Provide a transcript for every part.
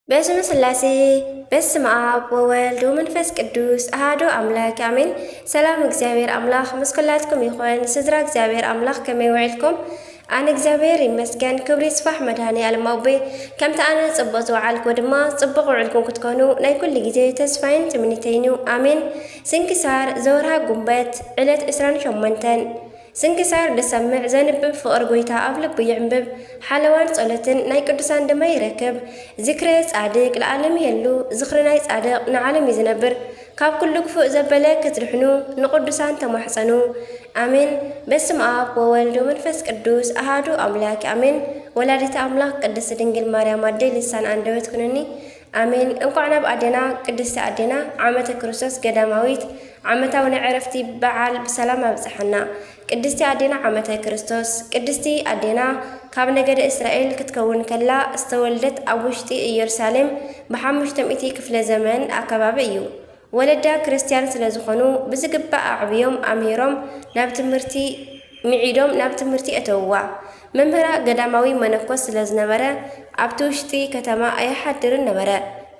በስመ ሥላሴ በስመ አብ ወወልድ ወመንፈስ ቅዱስ አሐዱ አምላክ አሜን። ሰላም እግዚአብሔር አምላክ ምስ ኩላትኩም ይኹን። ስድራ እግዚአብሔር አምላክ ከመይ ውዒልኩም? ኣነ እግዚአብሔር ይመስገን ክብሪ ይስፋሕ መድኃኔዓለም ኣቦይ ከምቲ ኣነ ጽቡቕ ዝወዓልኩ ድማ ጽቡቕ ውዒልኩም ክትኮኑ ናይ ኩሉ ግዜ ተስፋይን ትምኒተይኑ ኣሜን። ስንክሳር ዘወርሃ ጉንበት ዕለት 28 ስንክሳር ልሰምዕ ዘንብብ ፍቕር ጎይታ ኣብ ልቡ ይዕንብብ ሓለዋን ጸሎትን ናይ ቅዱሳን ድማ ይረክብ። ዝክረ ጻድቅ ለዓለም የሉ ዝኽሪ ናይ ጻድቕ ንዓለም እዩ ዝነብር። ካብ ኩሉ ክፉእ ዘበለ ክትድሕኑ ንቅዱሳን ተማሕፀኑ ኣሜን። በስመ አብ ወወልድ ወመንፈስ ቅዱስ አሐዱ አምላክ አሜን። ወላዲተ አምላክ ቅድስት ድንግል ማርያም አደይ ልሳን አንደበት ኩነኒ አሜን። እንኳዕ ናብ ኣዴና ቅድስቲ ኣዴና ዓመተ ክርስቶስ ገዳማዊት ዓመታዊ ናይ ዕረፍቲ በዓል ብሰላም ኣብፅሐና። ቅድስቲ ኣዴና ዓመተ ክርስቶስ ቅድስቲ ኣዴና ካብ ነገደ እስራኤል ክትከውን ከላ ዝተወልደት ኣብ ውሽጢ ኢየሩሳሌም ብ500 ክፍለ ዘመን ኣከባቢ እዩ። ወለዳ ክርስቲያን ስለ ዝኾኑ ብዝግባእ ኣዕብዮም ኣምሂሮም ናብ ትምህርቲ ሚዒዶም ናብ ትምህርቲ እተውዋ። መምህራ ገዳማዊ መነኮስ ስለ ዝነበረ ኣብቲ ውሽጢ ከተማ ኣየሓድርን ነበረ።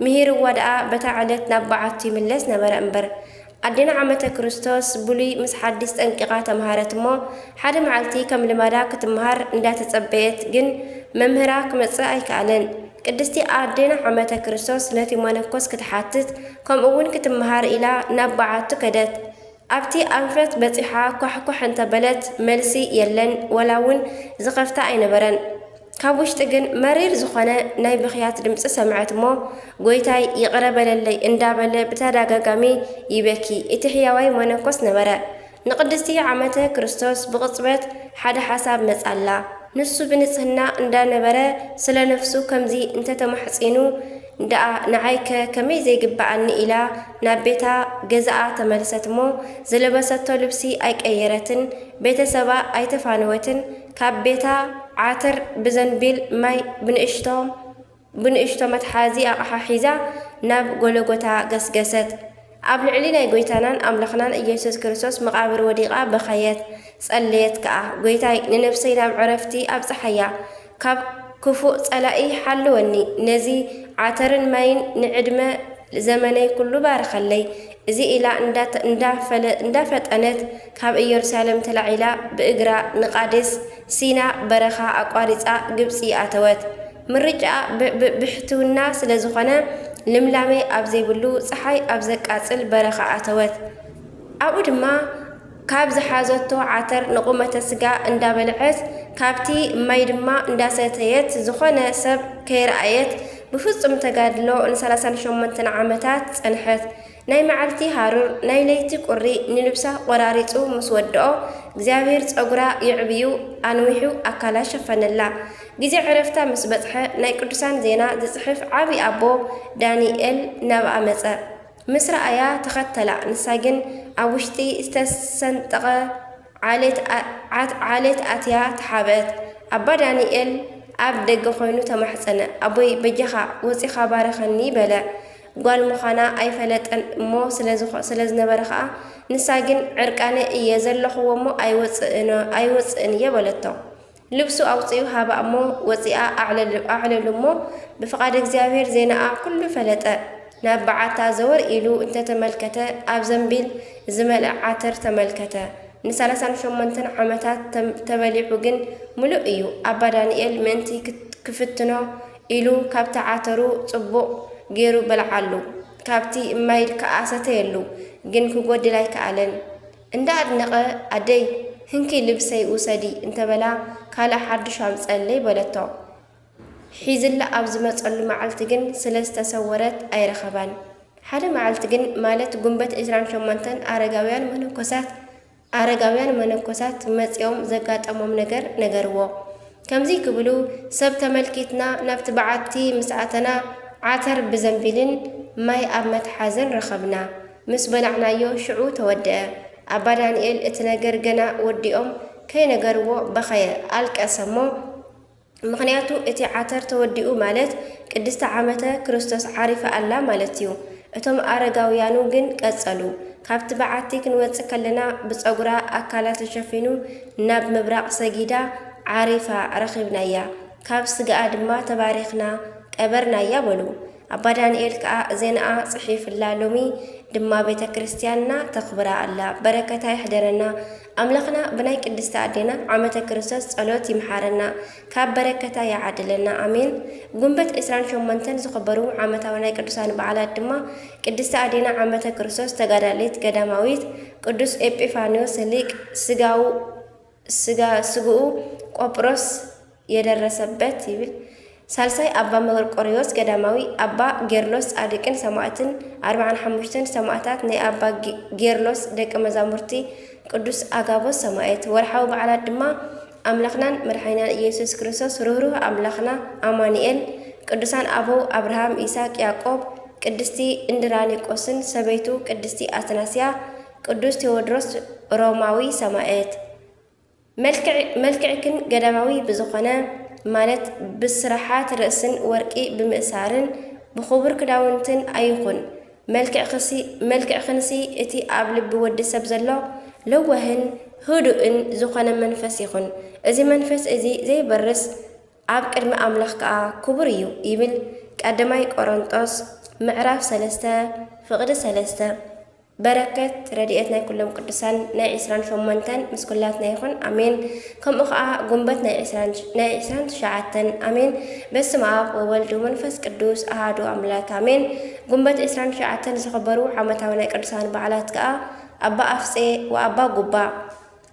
ምሂርዋ ደኣ በታ ዕለት ናብ በዓቱ ይምለስ ነበረ እምበር። ኣዴና ዓመተ ክርስቶስ ብሉይ ምስ ሓዲስ ጠንቂቓ ተምሃረት እሞ ሓደ መዓልቲ ከም ልማዳ ክትምሃር እንዳተጸበየት ግን መምህራ ክመጽእ ኣይከኣለን። ቅድስቲ ኣዴና ዓመተ ክርስቶስ ነቲ መነኮስ ክትሓትት ከምኡ እውን ክትምሃር ኢላ ናብ በዓቱ ከደት። ኣብቲ ኣንፈት በፂሓ ኳሕኳሕ እንተበለት መልሲ የለን ወላ እውን ዝኸፍታ ኣይነበረን። ካብ ውሽጢ ግን መሪር ዝኾነ ናይ ብኽያት ድምፂ ሰምዐት እሞ ጎይታይ ይቕረበለለይ እንዳበለ ብተደጋጋሚ ይበኪ። እቲ ሕያዋይ መነኮስ ነበረ። ንቅድስቲ ዓመተ ክርስቶስ ብቕፅበት ሓደ ሓሳብ መጻላ። ንሱ ብንጽህና እንዳነበረ ስለ ነፍሱ ከምዚ እንተተማሕፂኑ ደኣ ንዓይከ ከመይ ዘይግባኣኒ ኢላ ናብ ቤታ ገዛኣ ተመልሰት እሞ ዝለበሰቶ ልብሲ ኣይቀየረትን፣ ቤተሰባ ኣይተፋነወትን። ካብ ቤታ ዓተር ብዘንቢል ማይ ብንእሽቶ መትሓዚ ኣቕሓ ሒዛ ናብ ጎለጎታ ገስገሰት። ኣብ ልዕሊ ናይ ጎይታናን ኣምላኽናን ኢየሱስ ክርስቶስ መቓብር ወዲቓ በኸየት ጸለየት ከዓ ጎይታይ ንነፍሰይ ናብ ዕረፍቲ ኣብፅሓያ፣ ካብ ክፉእ ጸላኢ ሓልወኒ፣ ነዚ ዓተርን ማይን ንዕድመ ዘመነይ ኩሉ ባርኸለይ። እዚ ኢላ እንዳፈጠነት ካብ ኢየሩሳሌም ተላዒላ ብእግራ ንቃዴስ ሲና በረኻ ኣቋሪፃ ግብፂ ኣተወት። ምርጫ ብሕትውና ስለ ዝኾነ ልምላሜ ኣብ ዘይብሉ ፀሓይ ኣብ ዘቃፅል በረኻ ኣተወት። ኣብኡ ድማ ካብ ዝሓዘቶ ዓተር ንቁመተ ስጋ እንዳበልዐት ካብቲ ማይ ድማ እንዳሰተየት ዝኾነ ሰብ ከይረኣየት ብፍጹም ተጋድሎ ን38 ዓመታት ጸንሐት። ናይ መዓልቲ ሃሩር ናይ ለይቲ ቁሪ ንልብሳ ቆራሪጹ ምስ ወድኦ እግዚኣብሔር ፀጉራ ይዕብዩ ኣንዊሑ ኣካላ ሸፈነላ። ግዜ ዕረፍታ ምስ በፅሐ ናይ ቅዱሳን ዜና ዝጽሕፍ ዓብዪ ኣቦ ዳንኤል ናብኣ መጸ። ምስ ረኣያ ተኸተላ። ንሳ ግን ኣብ ውሽጢ ዝተሰንጠቐ ዓሌት ኣትያ ተሓበአት። ኣባ ዳንኤል ኣብ ደገ ኮይኑ ተማሕፀነ። ኣቦይ በጀኻ ወፂኻ ባረኸኒ በለ። ጓል ምዃና ኣይፈለጠን እሞ ስለ ዝነበረ ከዓ ንሳ ግን ዕርቃነ እየ ዘለኽዎ እሞ ኣይወፅእን እየ በለቶ። ልብሱ ኣውፅኡ ሃባ እሞ ወፂኣ ኣዕለሉ እሞ ብፍቓድ እግዚኣብሔር ዜናኣ ኩሉ ፈለጠ። ናብ በዓታ ዘወር ኢሉ እንተተመልከተ ኣብ ዘንቢል ዝመልአ ዓተር ተመልከተ። ን38 ዓመታት ተበሊዑ ግን ሙሉእ እዩ። ኣባ ዳንኤል ምእንቲ ክፍትኖ ኢሉ ካብቲ ዓተሩ ጽቡቕ ገይሩ በልዓሉ፣ ካብቲ እማይ ከኣሰተየሉ ግን ክጐድል ኣይከኣለን። እንዳኣድነቐ ኣደይ ህንኪ ልብሰይ ውሰዲ እንተበላ ካልእ ሓድሽ ኣምፀለይ በለቶ። ሒዝላ ኣብ ዝመፀሉ መዓልቲ ግን ስለ ዝተሰወረት ኣይረኸባን። ሓደ መዓልቲ ግን ማለት ጉንበት 28 ኣረጋውያን መነኮሳት መፂኦም ዘጋጠሞም ነገር ነገርዎ። ከምዚ ክብሉ ሰብ ተመልኪትና ናብቲ በዓቲ ምስኣተና ዓተር ብዘንቢልን ማይ ኣብ መትሓዘን ረኸብና። ምስ በላዕናዮ ሽዑ ተወድአ። ኣባ ዳንኤል እቲ ነገር ገና ወዲኦም ከይነገርዎ በኸየ ኣልቀሰ እሞ ምኽንያቱ እቲ ዓተር ተወዲኡ ማለት ቅድስቲ ዓመተ ክርስቶስ ዓሪፋ ኣላ ማለት እዩ። እቶም ኣረጋውያኑ ግን ቀጸሉ። ካብቲ በዓቲ ክንወፅእ ከለና ብፀጉራ ኣካላ ተሸፊኑ ናብ ምብራቕ ሰጊዳ ዓሪፋ ረኺብናያ፣ ካብ ስጋኣ ድማ ተባሪኽና ቀበርናያ በሉ። أبا دانيኤل كأ زينأ صحيف اللالومي دما بيت كريستياننا تخبر الله بركة يحضرنا أملخنا بناي قدست أدينا عمة كريستوس صلوت يمحرنا كاب بركة يعدلنا آمين قنبت إسران شومنتن زخبروا عمة وناي قدسان بعلات دما قدست أدينا عمة كريستوس تقداليت قداماويت قدس إبيفانيوس ليك سجاو قبرص يدرسبت يبل ሳልሳይ አባ መርቆሪዎስ ገዳማዊ አባ ጌርሎስ ጻድቅን ሰማዕትን 45 ሰማዕታት ናይ አባ ጌርሎስ ደቀ መዛሙርቲ ቅዱስ አጋቦስ ሰማዕት ወርሓዊ በዓላት ድማ አምላኽናን መድኃኒናን ኢየሱስ ክርስቶስ ሩህሩህ አምላኽና አማኑኤል ቅዱሳን አበው አብርሃም ይስሐቅ ያዕቆብ ቅድስቲ እንድራኒቆስን ሰበይቱ ቅድስቲ አትናስያ ቅዱስ ቴዎድሮስ ሮማዊ ሰማዕት መልክዕክን ገዳማዊ ብዝኾነ ማለት ብስራሓት ርእስን ወርቂ ብምእሳርን ብኽቡር ክዳውንትን ኣይኹን መልክዕ ክንሲ እቲ ኣብ ልቢ ወዲ ሰብ ዘሎ ለዋህን ህዱእን ዝኾነ መንፈስ ይኹን እዚ መንፈስ እዚ ዘይበርስ ኣብ ቅድሚ ኣምላኽ ከዓ ክቡር እዩ ይብል ቀዳማይ ቆሮንጦስ ምዕራፍ 3 ፍቕዲ 3 بركة رديئتنا كلهم قدسان ناي عسران شومنتن مسكولاتنا يخون أمين كم أخا قنبت ناي عسران شعاتن أمين بس معاق وولد ومنفس قدوس أهادو أملاك أمين قنبت عسران شعاتن زخبرو حمتا وناي قدسان بعلات كأ أبا أفسي وأبا قبا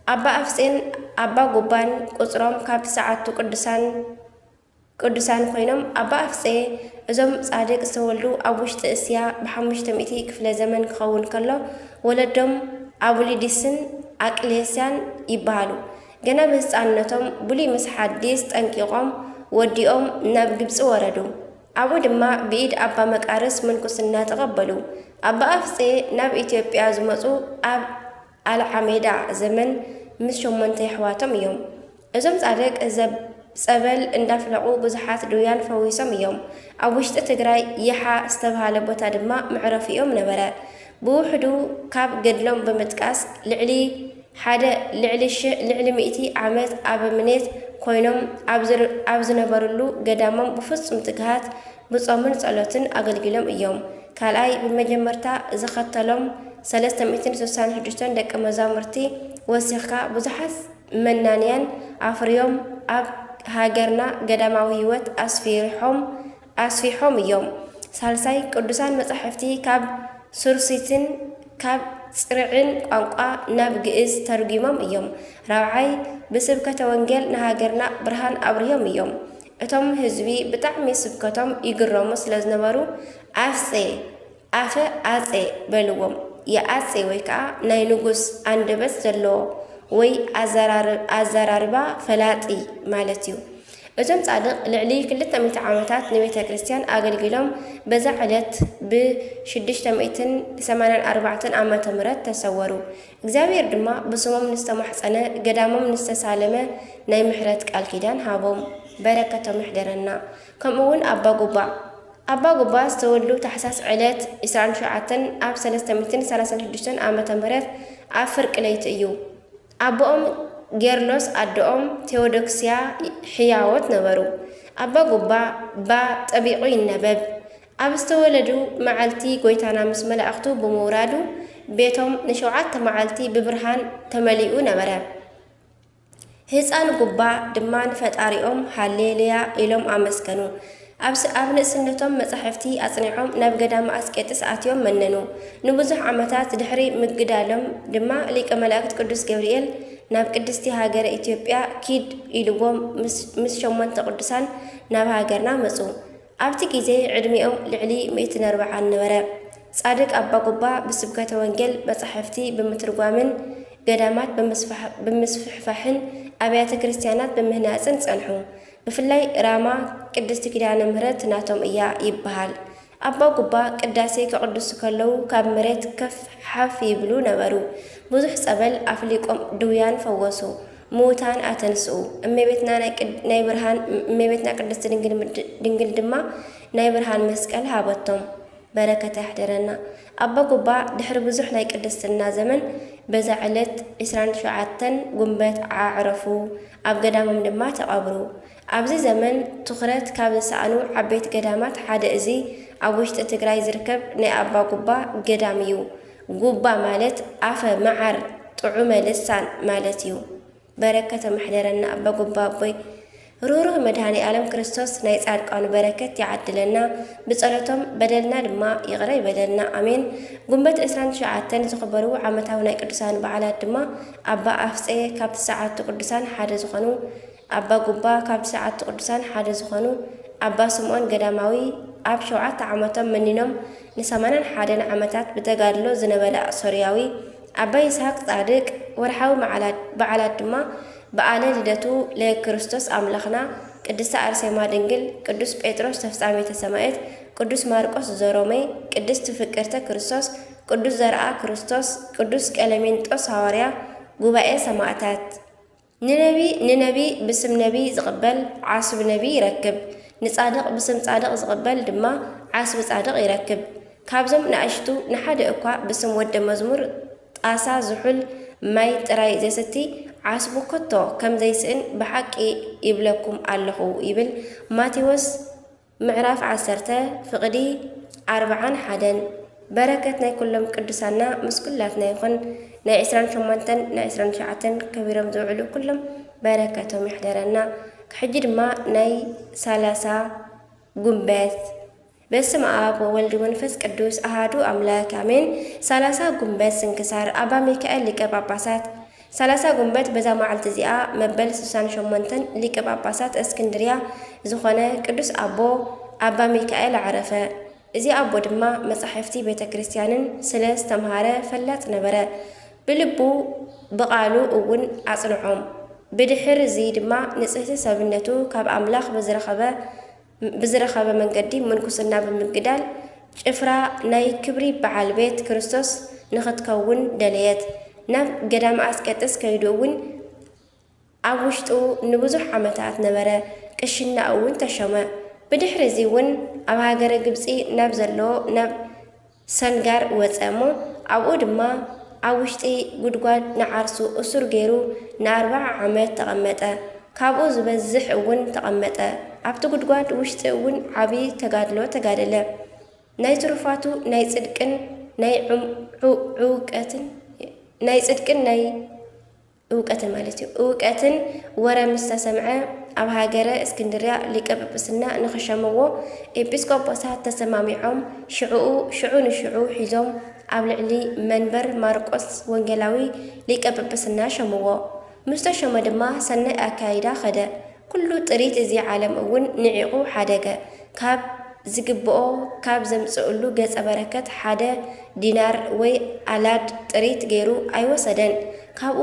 أبا أفسين أبا قبان قصرهم كاب ساعتو ቅዱሳን ኮይኖም አባ አፍጼ እዞም ጻድቅ ዝተወልዱ ኣብ ውሽጢ እስያ ብ500 ክፍለ ዘመን ክኸውን ከሎ ወለዶም አቡሊዲስን አቅሌስያን ይባሃሉ ገና በህፃንነቶም ብሉይ ምስ ሓዲስ ጠንቂቖም ወዲኦም ናብ ግብፂ ወረዱ አቡ ድማ ብኢድ አባ መቃርስ ምንኩስና ተቐበሉ አባ አፍጼ ናብ ኢትዮጵያ ዝመፁ ኣብ አልሐሜዳ ዘመን ምስ 8 ኣሕዋቶም እዮም እዞም ጻድቅ ጸበል እንዳፍለቁ ብዙሓት ድውያን ፈዊሶም እዮም ኣብ ውሽጢ ትግራይ ይሓ ዝተባሃለ ቦታ ድማ ምዕረፊኦም ነበረ ብውሕዱ ካብ ገድሎም ብምጥቃስ ልዕሊ 100 ዓመት ኣብ እምነት ኮይኖም ኣብ ዝነበሩሉ ገዳሞም ብፍጹም ትግሃት ብጾምን ጸሎትን ኣገልግሎም እዮም ካልኣይ ብመጀመርታ ዝኸተሎም 366 ደቀ መዛሙርቲ ወሲኽካ ብዙሓት መናንያን ኣፍርዮም ኣብ ሃገርና ገዳማዊ ህይወት ኣስፊሖም እዮም ሳልሳይ ቅዱሳን መጻሕፍቲ ካብ ሱርሲትን ካብ ጽርዕን ቋንቋ ናብ ግዕዝ ተርጉሞም እዮም ራብዓይ ብስብከተ ወንጌል ንሃገርና ብርሃን ኣብርዮም እዮም እቶም ህዝቢ ብጣዕሚ ስብከቶም ይግረሙ ስለዝነበሩ ኣፈ ኣጼ በልዎም የኣጼ ወይ ከዓ ናይ ንጉስ አንደበት ዘለዎ ወይ ኣዘራርባ ፈላጢ ማለት እዩ እዞም ጻድቕ ልዕሊ 200 ዓመታት ንቤተ ክርስቲያን ኣገልግሎም በዛ ዕለት ብ684 ዓመተ ምህረት ተሰወሩ እግዚአብሔር ድማ ብስሞም ንስተማሕፀነ ገዳሞም ንስተሳለመ ናይ ምሕረት ቃል ኪዳን ሃቦም በረከቶም ይሕደረና ከምኡውን ኣባ ጉባ ዝተወልዱ ታሕሳስ ዕለት 27 ኣብ 336 ዓመተ ምህረት ኣብ ፍርቂ ለይቲ እዩ አቦኦም ጌርሎስ አዶኦም ቴዎዶክስያ ሕያወት ነበሩ አባ ጉባ ጠቢቁ ይነበብ ኣብ ዝተወለዱ መዓልቲ ጎይታና ምስ መላእኽቱ ብምውራዱ ቤቶም ን7 መዓልቲ ብብርሃን ተመሊኡ ነበረ ህፃን ጉባ ድማ ንፈጣሪኦም ሃሌሉያ ኢሎም ኣመስገኑ ኣብ ንእስነቶም መጻሕፍቲ ኣጽኒዖም ናብ ገዳማ ኣስቄጥስ ኣትዮም መነኑ ንብዙሕ ዓመታት ድሕሪ ምግዳሎም ድማ ሊቀ መላእክት ቅዱስ ገብርኤል ናብ ቅድስቲ ሃገረ ኢትዮጵያ ኪድ ኢልዎም ምስ 8 ቅዱሳን ናብ ሃገርና መጹ ኣብቲ ግዜ ዕድሚኦም ልዕሊ 140 ነበረ ጻድቅ አባ ጉባ ብስብከተ ወንጌል መጻሕፍቲ ብምትርጓምን ገዳማት ብምስፍሕፋሕን ኣብያተ ክርስቲያናት ብምህናጽን ጸንሑ ብፍላይ ራማ ቅድስቲ ኪዳነ ምህረት ናቶም እያ ይበሃል አባ ጉባ ቅዳሴ ከቅዱስ ከለው ካብ መሬት ከፍ ሓፍ ይብሉ ነበሩ ብዙሕ ጸበል ኣፍሊቆም ድውያን ፈወሱ ሙታን ኣተንስኡ እመቤትና ናይ ብርሃን እመቤትና ቅድስቲ ድንግል ድማ ናይ ብርሃን መስቀል ሃበቶም በረከታ ይሕደረና አባ ጉባ ድሕሪ ብዙሕ ናይ ቅድስትና ዘመን በዛ ዕለት 27 ጉንበት ዓዕረፉ ኣብ ገዳሞም ድማ ተቐብሩ ኣብዚ ዘመን ትኹረት ካብ ዝሰኣኑ ዓበይቲ ገዳማት ሓደ እዚ ኣብ ውሽጢ ትግራይ ዝርከብ ናይ ኣባ ጉባ ገዳም እዩ። ጉባ ማለት ኣፈ መዓር ጥዑመ ልሳን ማለት እዩ። በረከተ መሕደረና ኣባ ጉባ ኣቦይ ሩሩህ መድኃኒ ዓለም ክርስቶስ ናይ ጻድቃኑ በረከት ይዓድለና ብጸሎቶም በደልና ድማ ይቕረ ይበለና ኣሜን። ጉንበት 29 ዝኽበሩ ዓመታዊ ናይ ቅዱሳን በዓላት ድማ ኣባ ኣፍጼ ካብ 9 ቅዱሳን ሓደ ዝኾኑ፣ ኣባ ጉባ ካብ 9 ቅዱሳን ሓደ ዝኾኑ፣ ኣባ ስምዖን ገዳማዊ ኣብ 7 ዓመቶም መኒኖም ን81 ዓመታት ብተጋድሎ ዝነበረ ሶርያዊ፣ ኣባ ይስሐቅ ጻድቅ ወርሓዊ በዓላት ድማ በዓለ ልደቱ ለክርስቶስ ኣምላኽና፣ ቅድስተ አርሴማ ድንግል፣ ቅዱስ ጴጥሮስ ተፍጻሜተ ሰማዕት፣ ቅዱስ ማርቆስ ዘሮሜ፣ ቅድስት ፍቅርተ ክርስቶስ፣ ቅዱስ ዘርአ ክርስቶስ፣ ቅዱስ ቀለሜንጦስ ሐዋርያ፣ ጉባኤ ሰማዕታት። ንነቢ ብስም ነቢ ዝቕበል ዓስብ ነቢ ይረክብ፣ ንጻድቕ ብስም ጻድቕ ዝቕበል ድማ ዓስቢ ጻድቕ ይረክብ። ካብዞም ንኣሽቱ ንሓደ እኳ ብስም ወደ መዝሙር ጣሳ ዝሑል ማይ ጥራይ ዘሰቲ ዓስቡ ከቶ ከም ዘይስእን ብሓቂ ይብለኩም ኣለኹ ይብል ማቴዎስ ምዕራፍ 10 ፍቕዲ 41። በረከት ናይ ኩሎም ቅዱሳና ምስኩላትና ይኹን። ናይ 28 ናይ 29 ከቢሮም ዝውዕሉ ኩሎም በረከቶም ይሕደረና። ሕጂ ድማ ናይ 30 ጉንበት በስመ አብ ወወልድ ወመንፈስ ቅዱስ አሐዱ አምላክ አሜን። 30 ጉንበት ስንክሳር አባ ሚካኤል ሊቀ ጳጳሳት 30 ጉንበት በዛ መዓልቲ እዚኣ መበል 68 ሊቀ ጳጳሳት እስክንድርያ ዝኾነ ቅዱስ አቦ አባ ሚካኤል ዓረፈ። እዚ አቦ ድማ መጻሕፍቲ ቤተ ክርስቲያንን ስለ ዝተምሃረ ፈላጥ ነበረ። ብልቡ ብቓሉ እውን አጽንዖም። ብድሕር እዚ ድማ ንጽህቲ ሰብነቱ ካብ ኣምላኽ ብዝረኸበ መንገዲ ምንኩስና ብምግዳል ጭፍራ ናይ ክብሪ በዓል ቤት ክርስቶስ ንኽትከውን ደለየት። ናብ ገዳም አስቄጥስ ከይዱ እውን ኣብ ውሽጡ ንብዙሕ ዓመታት ነበረ። ቅሽና እውን ተሸመ። ብድሕሪ እዚ እውን ኣብ ሃገረ ግብፂ ናብ ዘለዎ ናብ ሰንጋር ወፀ እሞ ኣብኡ ድማ ኣብ ውሽጢ ጉድጓድ ንዓርሱ እሱር ገይሩ ን40 ዓመት ተቐመጠ። ካብኡ ዝበዝሕ እውን ተቐመጠ። ኣብቲ ጉድጓድ ውሽጢ እውን ዓብይ ተጋድሎ ተጋደለ። ናይ ትሩፋቱ ናይ ጽድቅን ናይ ዕውቀትን ማለት እዩ ዕውቀትን ወረ ምስ ተሰምዐ ኣብ ሃገረ እስክንድርያ ሊቀ ጵጵስና ንኽሸምዎ ኤጲስቆጶሳት ተሰማሚዖም ሽዑ ንሽዑ ሒዞም ኣብ ልዕሊ መንበር ማርቆስ ወንጌላዊ ሊቀ ጵጵስና ሸምዎ። ምስ ተሸመ ድማ ሰናይ ኣካይዳ ኸደ። ኩሉ ጥሪት እዚ ዓለም እውን ንዒቑ ሓደገ። ካብ ዝግብኦ ካብ ዘምጽእሉ ገጸ በረከት ሓደ ዲናር ወይ ኣላድ ጥሪት ገይሩ ኣይወሰደን። ካብኡ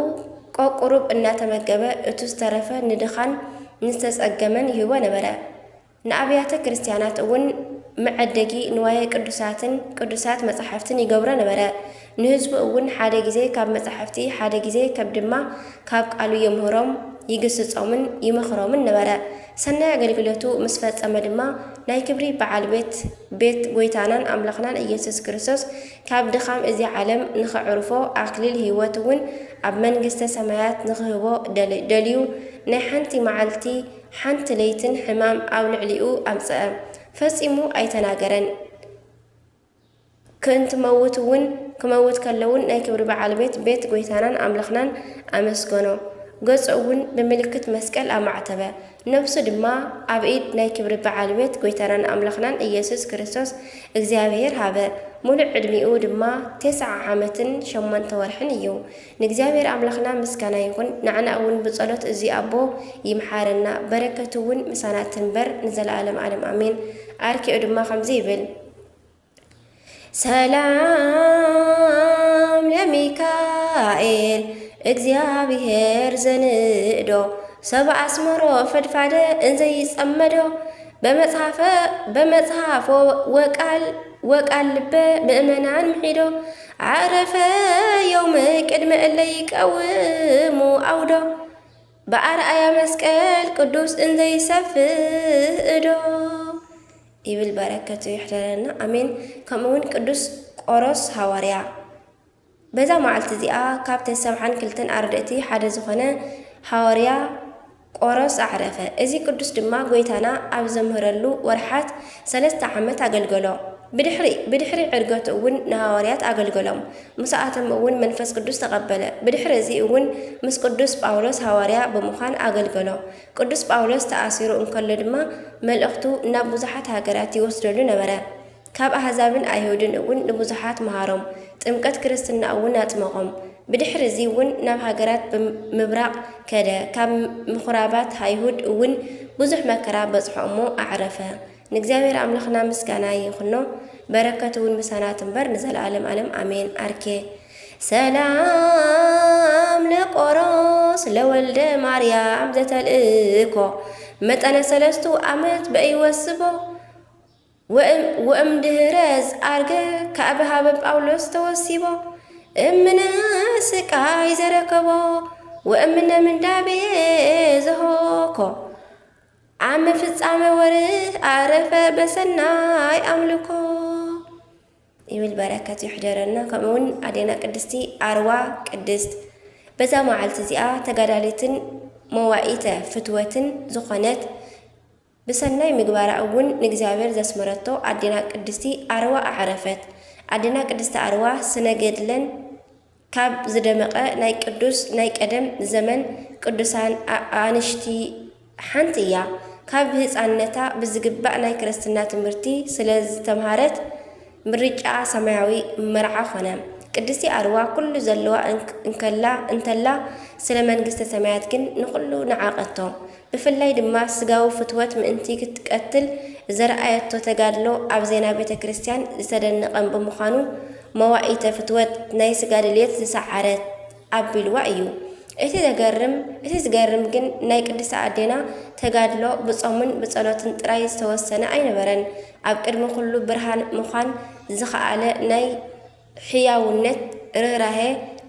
ቆቁሩብ እናተመገበ እቱ ዝተረፈ ንድኻን ንዝተጸገመን ይህቦ ነበረ። ንኣብያተ ክርስቲያናት እውን መዐደጊ ንዋየ ቅዱሳት መጻሕፍትን ይገብሮ ነበረ። ንህዝቡ እውን ሓደ ግዜ ካብ መጻሕፍቲ ሓደ ግዜ ካብ ድማ ካብ ቃሉ የምህሮም ይግስጾምን ይመኽሮምን ነበረ። ሰናይ ኣገልግሎቱ ምስ ፈጸመ ድማ ናይ ክብሪ በዓል ቤት ጎይታናን ኣምላኽናን ኢየሱስ ክርስቶስ ካብ ድኻም እዚ ዓለም ንኸዕርፎ ኣክሊል ህይወት እውን ኣብ መንግስተ ሰማያት ንኽህቦ ደልዩ ናይ ሓንቲ መዓልቲ ሓንቲ ለይትን ሕማም ኣብ ልዕሊኡ ኣምጽአ። ፈጺሙ ኣይተናገረን። ክንትመውት እውን ክመውት ከለውን ናይ ክብሪ በዓል ቤት ጎይታናን ኣምላኽናን ኣመስገኖ። ገጹ እውን ብምልክት መስቀል ኣማዕተበ። ነፍሱ ድማ ኣብ ኢድ ናይ ክብሪ በዓል ቤት ጎይታናን ኣምላኽናን ኢየሱስ ክርስቶስ እግዚኣብሔር ሃበ። ሙሉእ ዕድሚኡ ድማ 9 ዓመትን 8 ወርሕን እዩ። ንእግዚኣብሔር ኣምላኽና ምስጋና ይኹን። ንዕና እውን ብጸሎት እዚ ኣቦ ይምሓረና። በረከቱ እውን ምሳና ትንበር ንዘለዓለም ዓለም ኣሜን። ኣርኪኡ ድማ ከምዚ ይብል ሰላም ለሚካኤል እግዚአብሔር ዘንእዶ ሰብአ አስመሮ ፈድፋደ እንዘይጸመዶ በመጽሐፎ ወቃል ልበ ምእመናን ምሒዶ ዓረፈ የውም ቅድመ እለ ይቀውሙ አውዶ በአርአያ መስቀል ቅዱስ እንዘይሰፍእዶ ይብል። በረከቱ ይሕደረና አሜን። ከምኡውን ቅዱስ ቆሮስ ሐዋርያ በዛ መዓልቲ እዚኣ ካብ 72 ኣርድእቲ ሓደ ዝኾነ ሐዋርያ ቆሮስ አዕረፈ። እዚ ቅዱስ ድማ ጎይታና ኣብ ዘምህረሉ ወርሓት 3 ዓመት ኣገልገሎ። ብድሕሪ ዕርገቱ እውን ንሃዋርያት ኣገልገሎም። ምስኣቶም እውን መንፈስ ቅዱስ ተቐበለ። ብድሕሪ እዚ እውን ምስ ቅዱስ ጳውሎስ ሃዋርያ ብምዃን ኣገልገሎ። ቅዱስ ጳውሎስ ተኣሲሩ እንከሎ ድማ መልእኽቱ ናብ ብዙሓት ሃገራት ይወስደሉ ነበረ። ካብ ኣሕዛብን ኣይሁድን እውን ንብዙሓት መሃሮም። ጥምቀት ክርስትና እውን ኣጥመቖም። ብድሕሪ እዚ እውን ናብ ሃገራት ብምብራቕ ከደ። ካብ ምኹራባት ኣይሁድ እውን ብዙሕ መከራ በፅሖ እሞ ኣዕረፈ። ንእግዚኣብሔር ኣምላኽና ምስጋና ይኹኖ። በረከቱ እውን ምሳናት እምበር ንዘለዓለም ዓለም አሜን። አርኬ ሰላም ለቆሮስ ለወልደ ማርያም ዘተልእኮ መጠነ 3 ዓመት በይወስቦ ወእምድህረዝ አርገ ከአብሃበ ጳውሎስ ተወሲቦ እምነ ስቃይ ዘረከቦ ወእምነ ምንዳቤ ዘሆኮ ዓመ ፍጻመ ወርህ አረፈ በሰናይ አምልኮ ይብል። በረከት ይሕደረና። ከምኡውን ኣዴና ቅድስቲ ኣርዋ ቅድስት በዛ መዓልቲ እዚኣ ተጋዳሊትን መዋኢተ ፍትወትን ዝኾነት ብሰናይ ምግባራ እውን ንእግዚኣብሔር ዘስመረቶ ኣዴና ቅድስቲ ኣርዋ ኣዕረፈት። ኣዴና ቅድስቲ ኣርዋ ስነገድለን ካብ ዝደመቐ ናይ ቅዱስ ናይ ቀደም ዘመን ቅዱሳን ኣንሽቲ ሓንቲ እያ። ካብ ህፃንነታ ብዝግባእ ናይ ክርስትና ትምህርቲ ስለ ዝተምሃረት ምርጫ ሰማያዊ መርዓ ኾነ። ቅድስቲ ኣርዋ ኩሉ ዘለዋ እንተላ ስለ መንግስተ ሰማያት ግን ንኩሉ ንዓቐቶ። ብፍላይ ድማ ስጋዊ ፍትወት ምእንቲ ክትቀትል ዘረኣየቶ ተጋድሎ ኣብ ዜና ቤተ ክርስቲያን ዝተደነቐን ብምዃኑ መዋኢተ ፍትወት ናይ ስጋ ድልየት ዝሰዓረት ኣቢልዋ እዩ። እቲ ዝገርም ግን ናይ ቅድስቲ ኣዴና ተጋድሎ ብጾምን ብጸሎትን ጥራይ ዝተወሰነ ኣይነበረን። ኣብ ቅድሚ ኩሉ ብርሃን ምዃን ዝኸኣለ ናይ ሕያውነት ርህራሄ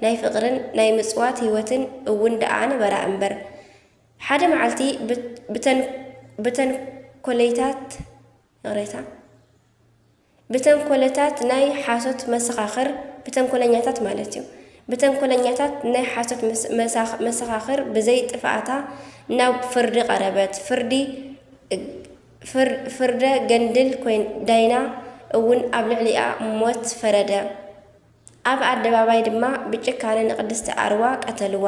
ናይ ፍቕርን ናይ ምጽዋት ህይወትን እውን ደኣ ነበራ እምበር ሓደ መዓልቲ ብተንኰለታት ናይ ሓሶት መሰኻኽር ብተንኰለኛታት ማለት እዩ። ብተንኰለኛታት ናይ ሓሶት መሰኻኽር ብዘይ ጥፍኣታ ናብ ፍርዲ ቀረበት። ፍርደ ገንድል ኮይን ዳይና እውን ኣብ ልዕሊኣ ሞት ፈረደ። ኣብ ኣደባባይ ድማ ብጭካነ ንቅድስቲ ኣርዋ ቀተልዋ።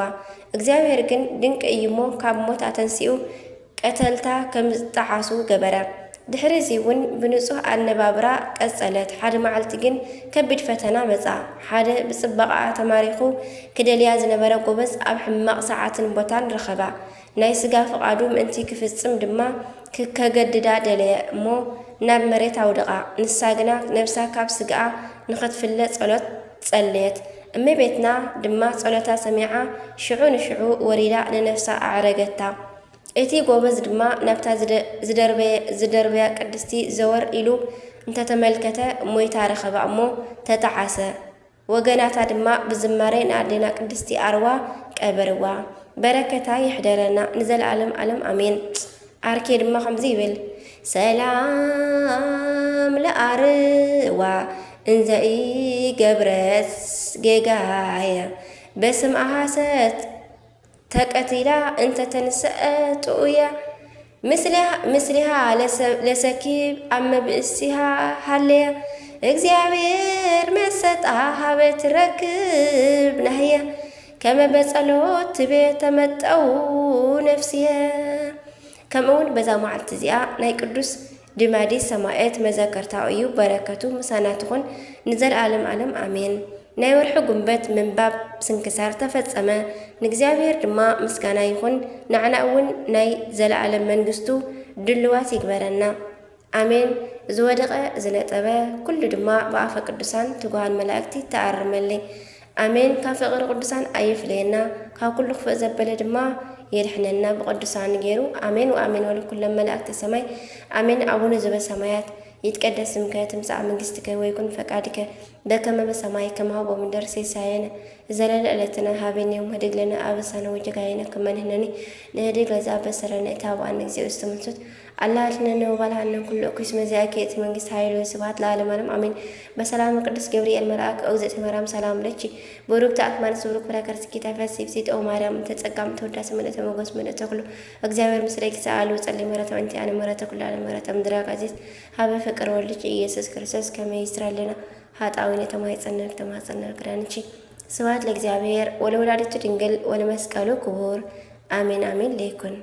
እግዚአብሔር ግን ድንቂ እዩ እሞ ካብ ሞት ኣተንሲኡ ቀተልታ ከም ዝጠዓሱ ገበረ። ድሕሪ እዚ እውን ብንጹህ ኣነባብራ ቀጸለት። ሓደ መዓልቲ ግን ከቢድ ፈተና መጻ። ሓደ ብጽባቐኣ ተማሪኹ ክደልያ ዝነበረ ጎበዝ ኣብ ሕማቕ ሰዓትን ቦታን ረኸባ። ናይ ስጋ ፍቓዱ ምእንቲ ክፍጽም ድማ ከገድዳ ደለየ እሞ ናብ መሬት ኣውድቓ። ንሳ ግና ነብሳ ካብ ስግኣ ንኸትፍለ ጸሎት ጸልየት። እመቤትና ድማ ጸሎታ ሰሚዓ ሽዑ ንሽዑ ወሪዳ ንነፍሳ ኣዕረገታ። እቲ ጎበዝ ድማ ናብታ ዝደርበያ ቅድስቲ ዘወር ኢሉ እንተተመልከተ ሞይታ ረኸባ እሞ ተጠዓሰ። ወገናታ ድማ ብዝማሬ ንኣዴና ቅድስቲ ኣርዋ ቀበርዋ። በረከታ ይሕደረና ንዘለዓለም ዓለም ኣሜን። ኣርኬ ድማ ከምዚ ይብል ሰላም ለኣርዋ እንዘኢ ገብረት ጌጋየ በስም ኣሃሰት ተቀቲላ እንተ ተንስአት እያ ምስሊሃ ለሰኪብ ኣብ መብእሲሃ ሃለያ እግዚአብሔር መሰጣ ሃበ ትረክብ ናህየ ከመ በጸሎት ትቤ ተመጠው ነፍስየ። ከምኡውን በዛ መዓልቲ እዚኣ ናይ ቅዱስ ድማዲስ ሰማዕት መዘከርታ እዩ። በረከቱ ምሳናት ይኹን ንዘለዓለም ዓለም ኣሜን። ናይ ወርሒ ጉንበት ምንባብ ስንክሳር ተፈጸመ። ንእግዚአብሔር ድማ ምስጋና ይኹን። ንዕና እውን ናይ ዘለዓለም መንግስቱ ድልዋት ይግበረና ኣሜን። ዝወደቐ ዝነጠበ ኩሉ ድማ ብኣፈ ቅዱሳን ትጉሃን መላእክቲ ተኣርመለይ ኣሜን። ካብ ፍቕሪ ቅዱሳን ኣይፍለየና፣ ካብ ኩሉ ክፍእ ዘበለ ድማ የድሕነና ብቅዱሳን ገይሩ ኣሜን ወኣሜን። ወለኩሎም መላእክቲ ሰማይ ኣሜን። አቡነ ዘበሰማያት ይትቀደስ ስምከ ትምጻእ መንግስትከ ወይኩን ፈቃድከ በከመ በሰማይ ከማሁ በምድር ሲሳየነ ዘለለ ዕለትነ ሀበነ ዮም ህድግ ለነ አበሳነ ወጌጋየነ ከመ ንሕነኒ ንህድግ ለዘአበሰረነ ኢታብአነ እግዚኦ ውስተ መንሱት አላህ ልነነ ወባልሃነ ኩሉ ኩስ መዚያኬት መንግስት ኃይሉ ስብሐት ለዓለም ዓለም አሜን። በሰላም ቅዱስ ገብርኤል መልአክ እግዝእት ማርያም ሰላም ለኪ ቡሩክት አትማንስ ቡሩክ ፍሬ ከርስኪ ተፈሥሒ ፍሥሕት ኦ ማርያም ተጸጋም ተወዳስ ምልዕተ ሞገስ ምልዕተ ኩሉ እግዚአብሔር ምስሌኪ ሰአሉ ጸልይ ምሕረተ ወእንቲ አነ ምሕረተ ኩሉ ዓለም ምሕረተ ምድረ ቃዚስ ሀበ ፍቅር ወልድኪ ኢየሱስ ክርስቶስ ከመ ይስራለና ኃጣውኢነ ተማጸነር ክዳንቺ ስብሐት ለእግዚአብሔር ወለወላዲቱ ድንግል ወለመስቀሉ ክቡር አሜን አሜን ለይኩን።